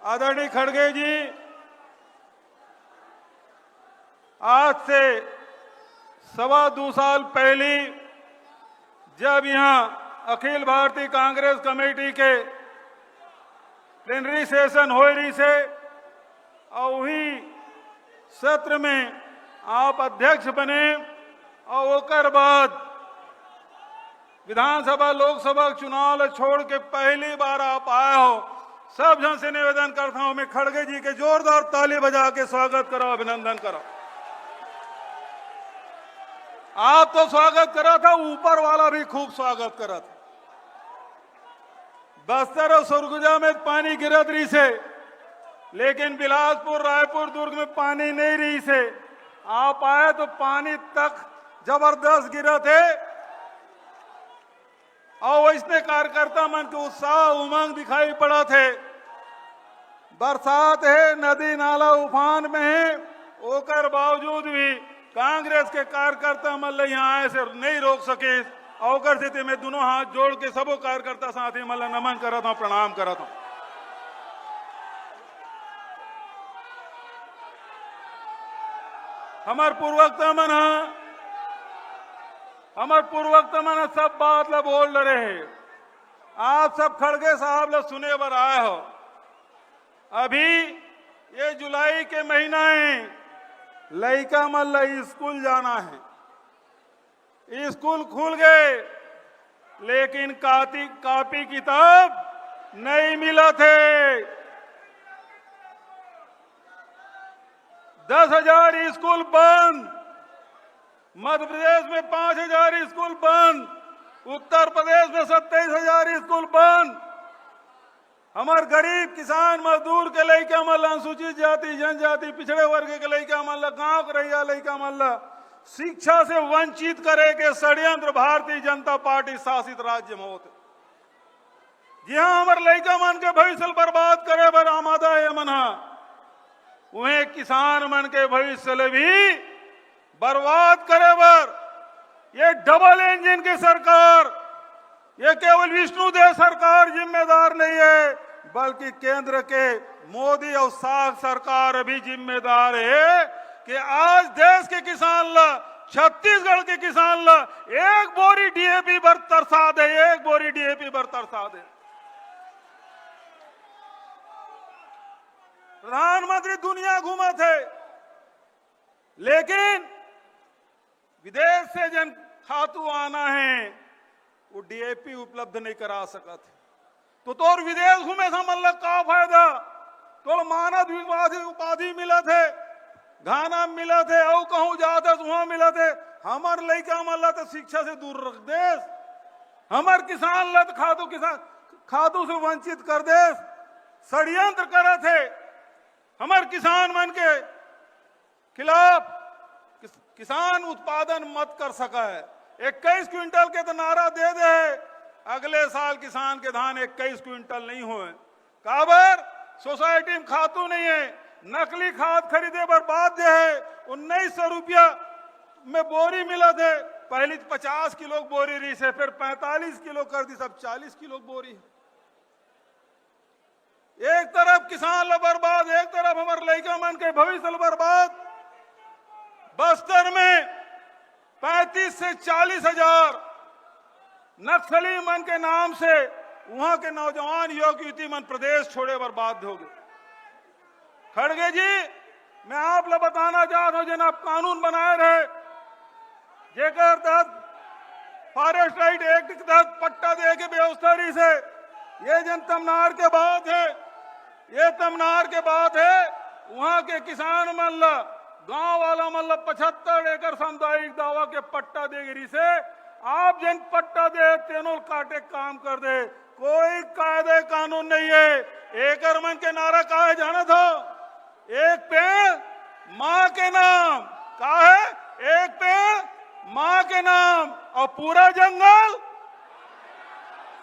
आदरणीय खड़गे जी, आज से 2.25 साल पहले जब यहां अखिल भारतीय कांग्रेस कमेटी के प्लेनरी सेशन हो रही से और वही सत्र में आप अध्यक्ष बने और ओकर बाद विधानसभा लोकसभा चुनाव छोड़ के पहली बार आप आए हो। सब जन से निवेदन करता हूं मैं खड़गे जी के जोरदार ताली बजा के स्वागत करो, अभिनंदन करो। आप तो स्वागत करा था, ऊपर वाला भी खूब स्वागत करा था। बस्तर और सरगुजा में पानी गिरत रही से, लेकिन बिलासपुर रायपुर दुर्ग में पानी नहीं रही से आप आए तो पानी तक जबरदस्त गिरा थे और इसने कार्यकर्ता मन के उत्साह उमंग दिखाई पड़ा थे। बरसात है, नदी नाला उफान में है, ओकर बावजूद भी कांग्रेस के कार्यकर्ता मल्ल यहाँ आए से नहीं रोक सके। अवकर स्थिति में दोनों हाथ जोड़ के सबो कार्यकर्ता साथी मल्ल नमन करता हूं, प्रणाम करता हूं। हमार पूर्वकता मन सब बात ला बोल रहे हैं। आप सब खड़गे साहब ला सुने बर आए हो। अभी ये जुलाई के महीना है, लड़का मन ला स्कूल जाना है। स्कूल खुल गए लेकिन कापी किताब नहीं मिला थे। 10,000 स्कूल बंद, मध्य प्रदेश में 5,000 स्कूल बंद, उत्तर प्रदेश में 27,000 स्कूल बंद। हमार गरीब किसान मजदूर के लड़का मन, अनुसूचित जाति जनजाति पिछड़े वर्ग के लड़का मन, गांव के रहिया लड़का मन शिक्षा से वंचित करे के षड्यंत्र भारतीय जनता पार्टी शासित राज्य में होते। जी हाँ, हमारे लड़का मन के भविष्य बर्बाद करे बर आमादा है मना, उन्हें किसान मन के भविष्य भी बर्बाद करे बर ये डबल इंजन की सरकार, ये केवल विष्णुदेव सरकार जिम्मेदार नहीं है, बल्कि केंद्र के मोदी और शाह सरकार भी जिम्मेदार है कि आज देश के किसान ला, छत्तीसगढ़ के किसान ला एक बोरी डीएपी बर तरसा दे, एक बोरी डीएपी बर तरसा दे। प्रधानमंत्री दुनिया घूमा थे, लेकिन विदेश से जन खातू आना है वो डीएपी उपलब्ध नहीं करा सका थे। तो विदेश घूमे से मतलब का फायदा? तो मानव उपाधि मिला थे, घाना मिला थे, और कहूं जाता वहां मिला थे। हमार लड़का मल्ला तो शिक्षा से दूर रख देश, हमार किसान लत खादू से वंचित कर देश, षड्यंत्र करे थे। हमार किसान मन के खिलाफ किसान उत्पादन मत कर सका है। 21 क्विंटल के तो नारा दे दे, अगले साल किसान के धान 21 क्विंटल नहीं हुए। काबर सोसाइटी में खातू नहीं है, नकली खाद खरीदे पर बाध्य है। 1900 रुपया में बोरी मिला थे, पहले 50 किलो बोरी रही से, फिर 45 किलो कर दी, सब 40 किलो बोरी। एक तरफ किसान ला बर्बाद, एक तरफ हमारे लड़का मन के भविष्य बर्बाद। बस्तर में 35 से 40 हजार नक्सली मन के नाम से वहां के नौजवान युवक युवती मन प्रदेश छोड़े बर्बाद हो गए। खड़गे जी, मैं आप ला बताना चाहता हूं, जन आप कानून बनाए रहे, जेकर तहत फॉरेस्ट राइट एक्ट के तहत पट्टा दे के व्यवस्था रही से, ये जन तमनार के बात है, ये तमनार के बात है। वहां के किसान मन ला, गांव वाला मन ला 75 एकड़ सामुदायिक दावा के पट्टा दे गिरी से आप जन पट्टा दे तेनों काटे काम कर दे, कोई कायदे कानून नहीं है। एकड़ मन के नारा का है जाना था? एक पेड़ माँ के नाम का है, एक पेड़ माँ के नाम, और पूरा जंगल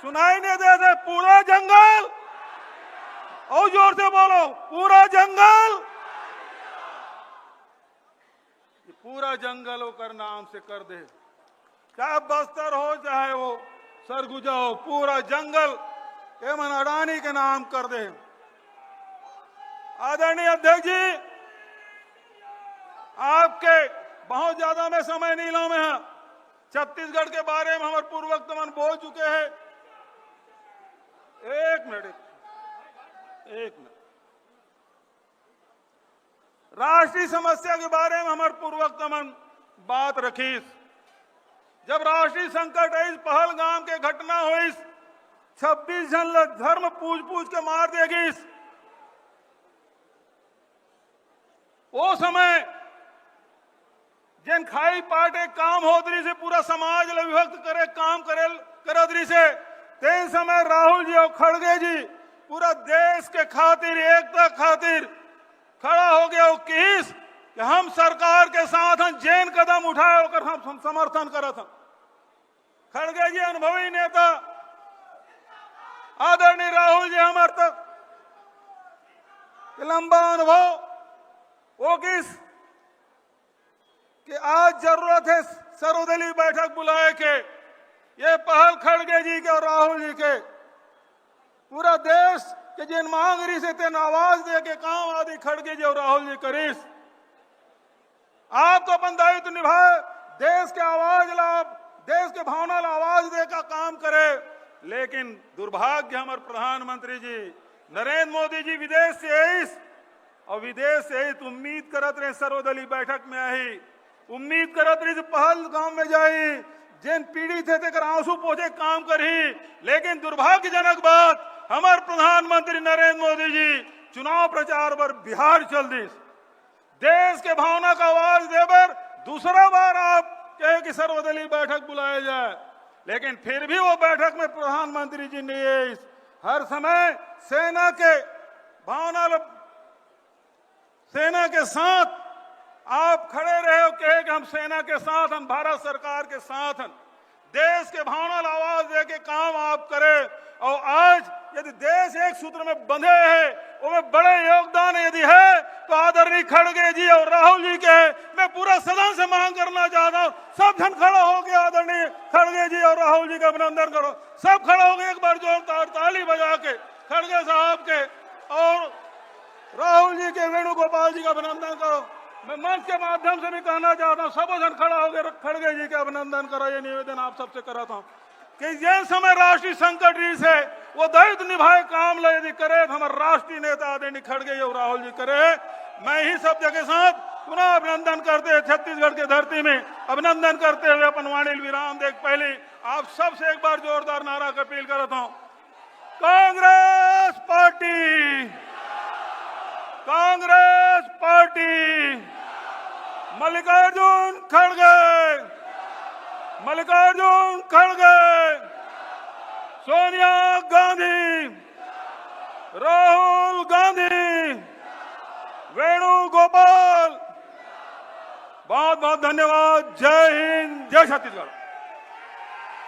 सुनाई नहीं देते, पूरा जंगल, और जोर से बोलो, पूरा जंगल, पूरा जंगल होकर नाम से कर दे। चाहे बस्तर हो चाहे वो सरगुजा हो, पूरा जंगल एमन अडानी के नाम कर दे। आदरणीय अध्यक्ष जी, आपके बहुत ज्यादा में समय नहीं लो में है। छत्तीसगढ़ के बारे में हमारे पूर्व वक्तमान बोल चुके हैं। एक मिनट राष्ट्रीय समस्या के बारे में हमारे पूर्व वक्तमान बात रखी। जब राष्ट्रीय संकट है, इस पहलगाम के घटना हुई, 26 जन धर्म पूछ के मार देगी। वो समय जिन खाई पाटे काम होतरी से पूरा समाज विभक्त करे काम करे करदरी से, तेन समय राहुल जी और खड़गे जी पूरा देश के खातिर एकता खातिर खड़ा हो गया। किस कि हम सरकार के साथ हम जैन कदम उठाए होकर हम समर्थन करा था। खड़गे जी अनुभवी नेता, आदरणीय राहुल जी हमारे तक लंबा अनुभव। वो किस कि आज जरूरत है सर्वदलीय बैठक बुलाए के, ये पहल खड़गे जी के और राहुल जी के पूरा देश के जिन मांग रही से तेन आवाज दे के काम आदि खड़गे जी और राहुल जी करीस। आप तो अपन दायित्व निभाए, देश के आवाज ला, देश के भावना ला आवाज दे का काम करे। लेकिन दुर्भाग्य हमारे प्रधानमंत्री जी नरेंद्र मोदी जी विदेश से आई और विदेश से आई तो उम्मीद करत रहे सर्वदलीय बैठक में आई, उम्मीद करत रही पहल गांव में जाई, जिन पीड़ित थे तेकर आंसू पोछे काम करी। लेकिन दुर्भाग्यजनक बात, हमारे प्रधानमंत्री नरेंद्र मोदी जी चुनाव प्रचार पर बिहार चल दी। देश के भावना का आवाज देकर दूसरा बार आप कहे कि सर्वदलीय बैठक बुलाया जाए, लेकिन फिर भी वो बैठक में प्रधानमंत्री जी ने हर समय सेना के भावना, सेना के साथ आप खड़े रहे हो, कहे कि हम सेना के साथ, हम भारत सरकार के साथ हैं। देश के भावना आवाज दे के काम आप करें। और आज यदि देश एक सूत्र में बंधे है, उसमें बड़े योगदान यदि है तो आदरणीय खड़गे जी और राहुल जी के मैं पूरा सदन से मांग करना चाहता हूं। सब जन खड़ा हो गया, आदरणीय खड़गे जी और राहुल जी का अभिनंदन करो। सब खड़ा हो गए, एक बार जोरदार ताली बजा के खड़गे साहब के और राहुल जी के, वेणुगोपाल जी का अभिनंदन करो। मैं मंच के माध्यम से भी कहना चाहता हूँ, सब जन खड़ा हो गए, खड़गे जी का अभिनंदन करो। ये निवेदन आप सबसे कराता हूँ कि जिन समय राष्ट्रीय संकट रीस है वो दायित्व निभाए काम ले यदि करे तो हमारे राष्ट्रीय नेता आदरणीय खड़गे जी और राहुल जी करे। मैं ही सब के साथ पुनः अभिनंदन करते हुए छत्तीसगढ़ की धरती में अभिनंदन करते हुए अपन वाणी विराम देख पहले आप सबसे एक बार जोरदार नारा का अपील करता हूँ। कांग्रेस पार्टी, कांग्रेस पार्टी, मल्लिकार्जुन खड़गे, मल्लिकार्जुन खड़गे, सोनिया गांधी, राहुल गांधी, वेणुगोपाल। बहुत बहुत धन्यवाद। जय हिंद, जय छत्तीसगढ़।